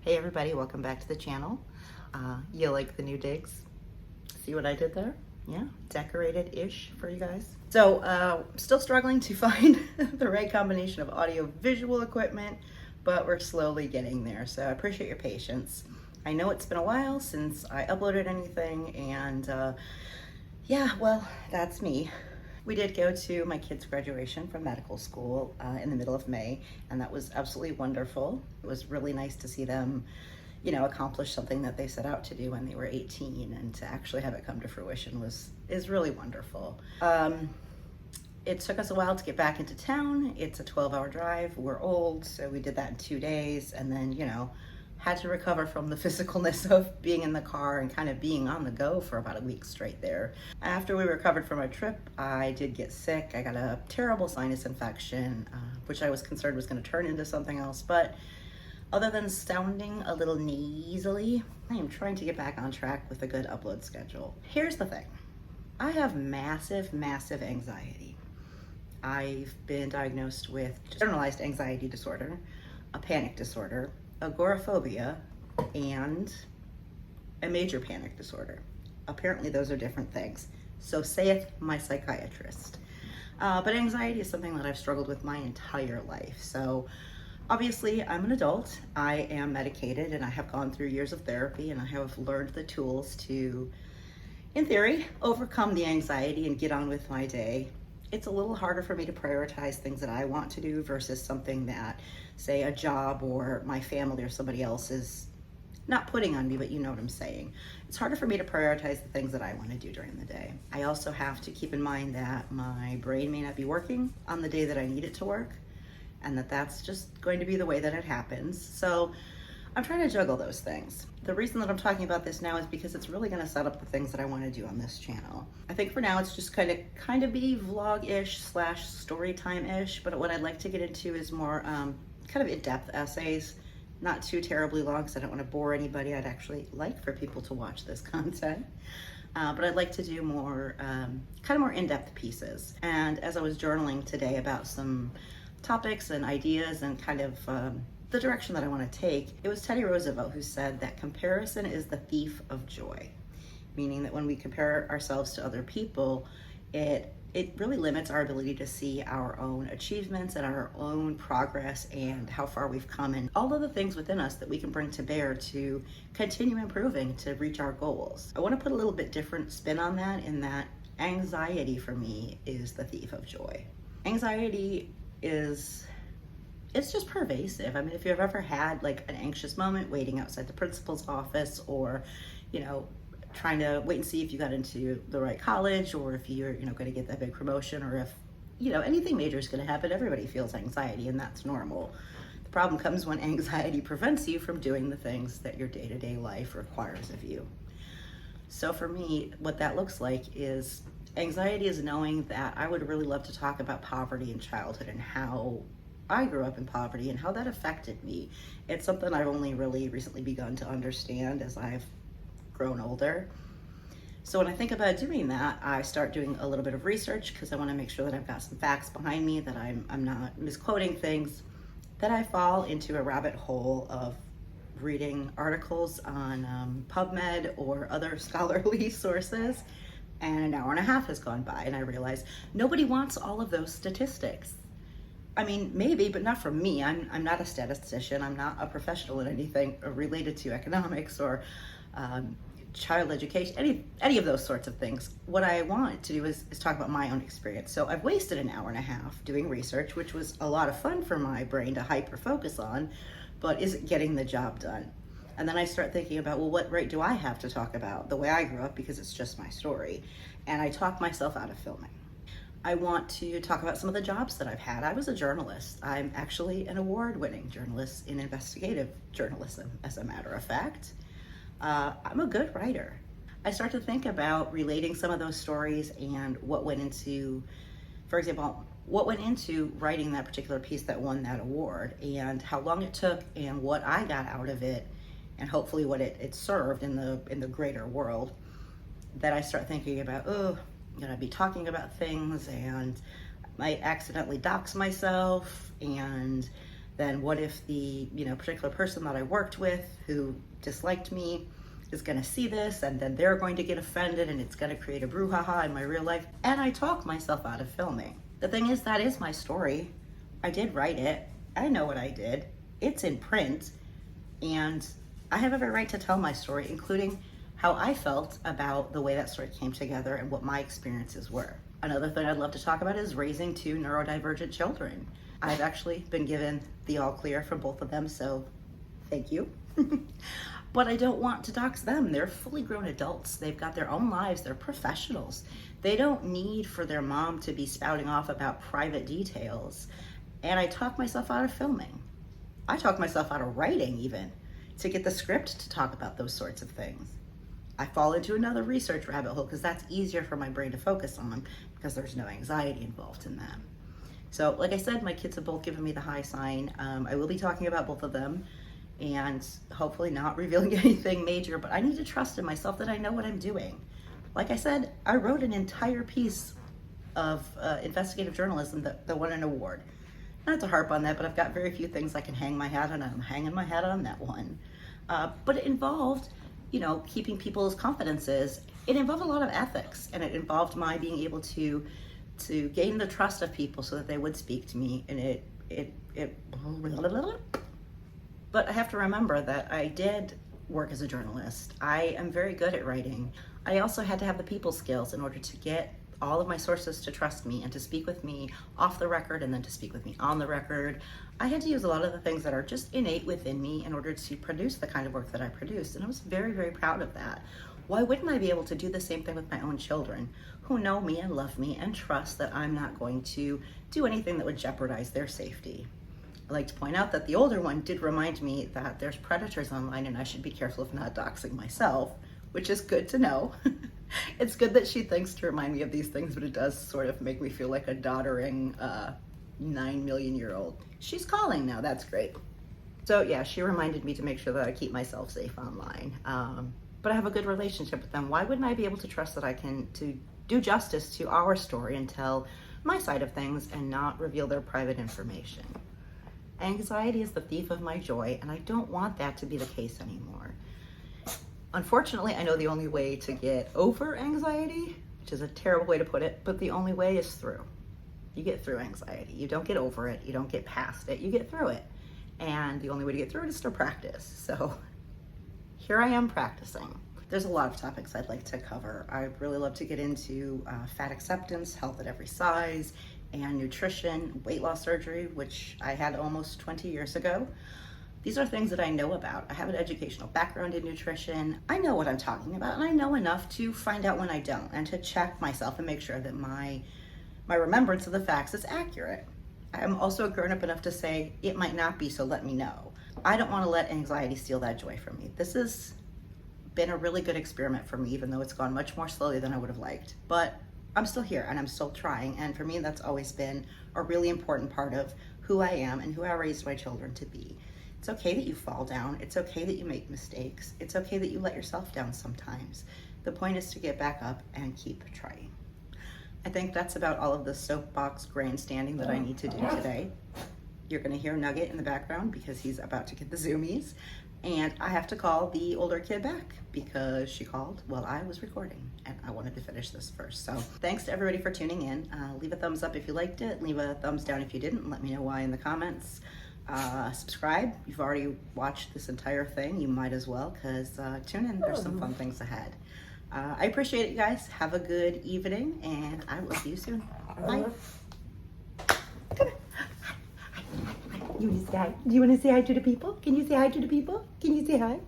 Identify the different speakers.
Speaker 1: Hey everybody, welcome back to the channel. You like the new digs? See what I did there? Yeah, decorated-ish for you guys. So, still struggling to find the right combination of audio-visual equipment, but we're slowly getting there, so I appreciate your patience. I know it's been a while since I uploaded anything, and yeah, well, that's me. We did go to my kids' graduation from medical school in the middle of May, and that was absolutely wonderful. It was really nice to see them, accomplish something that they set out to do when they were 18, and to actually have it come to fruition is really wonderful. It took us a while to get back into town. It's a 12-hour drive. We're old, so we did that in 2 days, and then, had to recover from the physicalness of being in the car and kind of being on the go for about a week straight there. After we recovered from our trip, I did get sick. I got a terrible sinus infection, which I was concerned was going to turn into something else. But other than sounding a little nasally, I am trying to get back on track with a good upload schedule. Here's the thing. I have massive, massive anxiety. I've been diagnosed with generalized anxiety disorder, a panic disorder, agoraphobia, and a major panic disorder. Apparently those are different things. So saith my psychiatrist. But anxiety is something that I've struggled with my entire life. So obviously I'm an adult, I am medicated, and I have gone through years of therapy, and I have learned the tools to, in theory, overcome the anxiety and get on with my day. It's a little harder for me to prioritize things that I want to do versus something that, say, a job or my family or somebody else is not putting on me, but you know what I'm saying. It's harder for me to prioritize the things that I want to do during the day. I also have to keep in mind that my brain may not be working on the day that I need it to work, and that's just going to be the way that it happens. So I'm trying to juggle those things. The reason that I'm talking about this now is because it's really going to set up the things that I want to do on this channel. I think for now it's just kind of be vlog-ish / story time-ish, but what I'd like to get into is more kind of in-depth essays, not too terribly long because I don't want to bore anybody. I'd actually like for people to watch this content. But I'd like to do more, kind of more in-depth pieces. And as I was journaling today about some topics and ideas and kind of the direction that I want to take, it was Teddy Roosevelt who said that comparison is the thief of joy, meaning that when we compare ourselves to other people, it really limits our ability to see our own achievements and our own progress and how far we've come and all of the things within us that we can bring to bear to continue improving to reach our goals. I want to put a little bit different spin on that, in that anxiety for me is the thief of joy. Anxiety it's just pervasive. I mean, if you've ever had like an anxious moment waiting outside the principal's office, or, trying to wait and see if you got into the right college, or if you're, going to get that big promotion, or if, anything major is going to happen, everybody feels anxiety, and that's normal. The problem comes when anxiety prevents you from doing the things that your day-to-day life requires of you. So for me, what that looks like is anxiety is knowing that I would really love to talk about poverty in childhood and how I grew up in poverty and how that affected me. It's something I've only really recently begun to understand as I've grown older. So when I think about doing that, I start doing a little bit of research because I want to make sure that I've got some facts behind me, that I'm not misquoting things, that I fall into a rabbit hole of reading articles on PubMed or other scholarly sources, and an hour and a half has gone by, and I realize nobody wants all of those statistics. I mean, maybe, but not from me. I'm not a statistician. I'm not a professional in anything related to economics or child education, any of those sorts of things. What I want to do is talk about my own experience. So I've wasted an hour and a half doing research, which was a lot of fun for my brain to hyper focus on, but is it getting the job done? And then I start thinking about, well, what right do I have to talk about the way I grew up, because it's just my story. And I talk myself out of filming. I want to talk about some of the jobs that I've had. I was a journalist. I'm actually an award-winning journalist in investigative journalism, as a matter of fact. I'm a good writer. I start to think about relating some of those stories and what went into, for example, what went into writing that particular piece that won that award, and how long it took, and what I got out of it, and hopefully what it served in the greater world. That I start thinking about, I'm gonna be talking about things and I might accidentally dox myself, and then what if the, particular person that I worked with who disliked me is going to see this, and then they're going to get offended, and it's going to create a brouhaha in my real life. And I talk myself out of filming. The thing is, that is my story. I did write it. I know what I did. It's in print, and I have every right to tell my story, including how I felt about the way that story came together and what my experiences were. Another thing I'd love to talk about is raising two neurodivergent children. I've actually been given the all clear from both of them, so thank you. But I don't want to dox them. They're fully grown adults. They've got their own lives. They're professionals. They don't need for their mom to be spouting off about private details. And I talk myself out of filming. I talk myself out of writing even to get the script to talk about those sorts of things. I fall into another research rabbit hole because that's easier for my brain to focus on because there's no anxiety involved in that. So like I said, my kids have both given me the high sign. I will be talking about both of them and hopefully not revealing anything major, but I need to trust in myself that I know what I'm doing. Like I said, I wrote an entire piece of investigative journalism that won an award. Not to harp on that, but I've got very few things I can hang my hat on, and I'm hanging my hat on that one. But it involved, keeping people's confidences. It involved a lot of ethics, and it involved my being able to gain the trust of people so that they would speak to me. And but I have to remember that I did work as a journalist. I am very good at writing. I also had to have the people skills in order to get all of my sources to trust me and to speak with me off the record and then to speak with me on the record. I had to use a lot of the things that are just innate within me in order to produce the kind of work that I produced, and I was very, very proud of that. Why wouldn't I be able to do the same thing with my own children who know me and love me and trust that I'm not going to do anything that would jeopardize their safety? I like to point out that the older one did remind me that there's predators online and I should be careful of not doxing myself, which is good to know. It's good that she thinks to remind me of these things, but it does sort of make me feel like a doddering 9 million year old. She's calling now, that's great. So yeah, she reminded me to make sure that I keep myself safe online. But I have a good relationship with them. Why wouldn't I be able to trust that I can to do justice to our story and tell my side of things and not reveal their private information? Anxiety is the thief of my joy, and I don't want that to be the case anymore. Unfortunately, I know the only way to get over anxiety, which is a terrible way to put it, but the only way is through. You get through anxiety. You don't get over it. You don't get past it. You get through it. And the only way to get through it is to practice. So here I am practicing. There's a lot of topics I'd like to cover. I'd really love to get into fat acceptance, health at every size, and nutrition, weight loss surgery, which I had almost 20 years ago. These are things that I know about. I have an educational background in nutrition. I know what I'm talking about, and I know enough to find out when I don't and to check myself and make sure that my remembrance of the facts is accurate. I'm also grown up enough to say it might not be, so let me know. I don't want to let anxiety steal that joy from me. This has been a really good experiment for me, even though it's gone much more slowly than I would have liked. But I'm still here and I'm still trying, and for me that's always been a really important part of who I am and who I raised my children to be. It's okay that you fall down. It's okay that you make mistakes. It's okay that you let yourself down sometimes. The point is to get back up and keep trying. I think that's about all of the soapbox grandstanding that I need to do today. You're gonna hear Nugget in the background because he's about to get the zoomies. And I have to call the older kid back because she called while I was recording and I wanted to finish this first. So thanks to everybody for tuning in. Leave a thumbs up if you liked it. Leave a thumbs down if you didn't. Let me know why in the comments. Subscribe. You've already watched this entire thing. You might as well, because tune in. There's some fun things ahead. I appreciate it, you guys. Have a good evening, and I will see you soon. Bye. You want to say hi? Do you want to say hi to the people? Can you say hi to the people? Can you say hi?